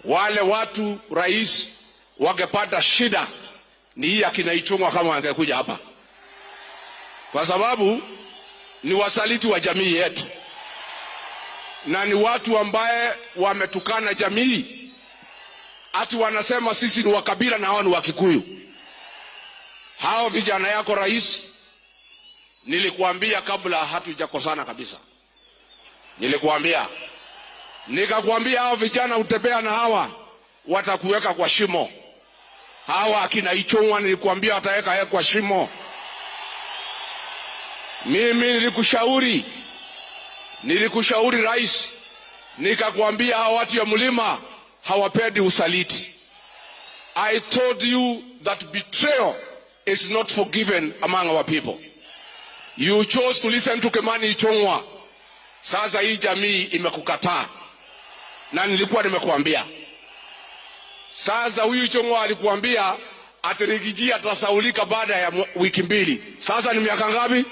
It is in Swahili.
wale watu rais wangepata shida ni hii akina Ichung'wa kama angekuja hapa, kwa sababu ni wasaliti wa jamii yetu na ni watu ambaye wametukana jamii, ati wanasema sisi ni wakabila na hao ni Wakikuyu. Hao vijana yako rais, nilikuambia kabla hatujakosana kabisa, nikakwambia hao vijana utembea na hawa watakuweka kwa shimo. Hawa akina Ichung'wa nilikuambia wataweka kwa shimo. Mimi nilikushauri rais, nikakwambia hawa watu ya mlima hawapendi usaliti. I told you that betrayal is not forgiven among our people. You chose to listen to Kimani Ichung'wa. Sasa hii jamii imekukataa, na nilikuwa nimekuambia. Sasa huyu Ichung'wa alikuambia atirigijia atasaulika baada ya wiki mbili. Sasa ni miaka ngapi?